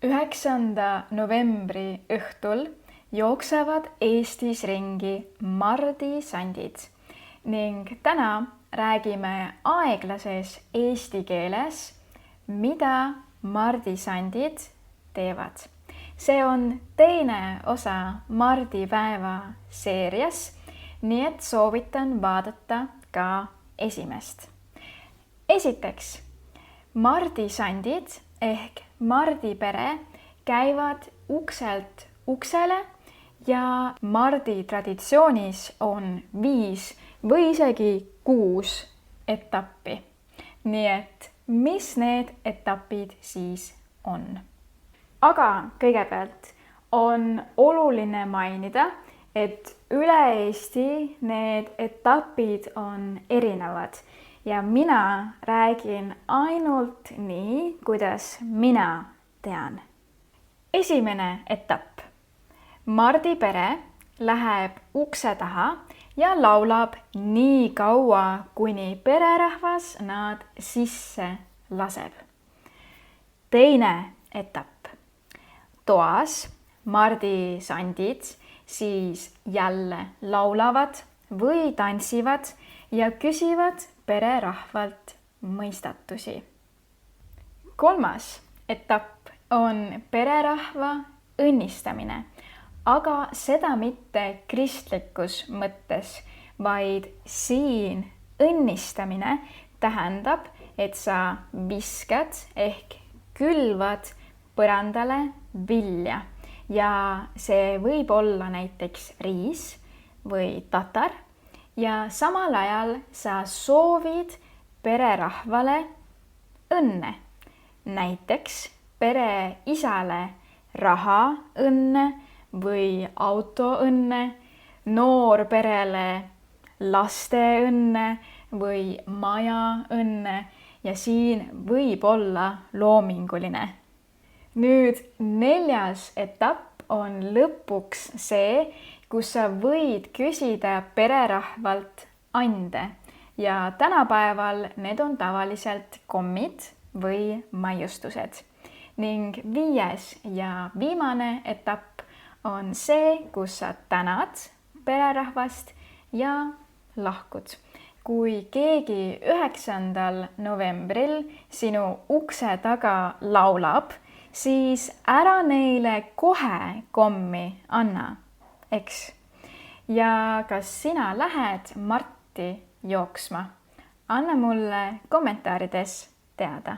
9. novembri õhtul jooksevad Eestis ringi mardisandid ning täna räägime aeglases eesti keeles, mida mardisandid teevad. See on teine osa mardipäeva seerias, nii et soovitan vaadata ka esimest. Esiteks, mardisandid ehk mardipere käivad ukselt uksele ja mardi traditsioonis on 5 või isegi 6 etappi. Nii et mis need etapid siis on? Aga kõigepealt on oluline mainida, et üle Eesti need etapid on erinevad ja mina räägin ainult nii, kuidas mina tean. Esimene etapp. Mardipere läheb ukse taha ja laulab nii kaua, kuni pererahvas nad sisse laseb. Teine etapp. Toas mardisandid siis jälle laulavad või tantsivad ja küsivad pererahvalt mõistatusi. Kolmas etapp on pererahva õnnistamine, aga seda mitte kristlikus mõttes, vaid siin õnnistamine tähendab, et sa viskad ehk külvad põrandale vilja ja see võib olla näiteks riis või tatar ja samal ajal sa soovid pererahvale õnne. Näiteks pereisale raha õnne või auto õnne, noorperele laste õnne või maja õnne ja siin võib olla loominguline. Nüüd 4. etapp on lõpuks see, kus sa võid küsida pererahvalt ande ja tänapäeval need on tavaliselt kommid või maiustused. Ning 5. ja viimane etapp on see, kus sa tänad pererahvast ja lahkud. Kui keegi 9. novembril sinu ukse taga laulab, siis ära neile kohe kommi anna, eks? Ja kas sina lähed Marti jooksma? Anna mulle kommentaarides teada.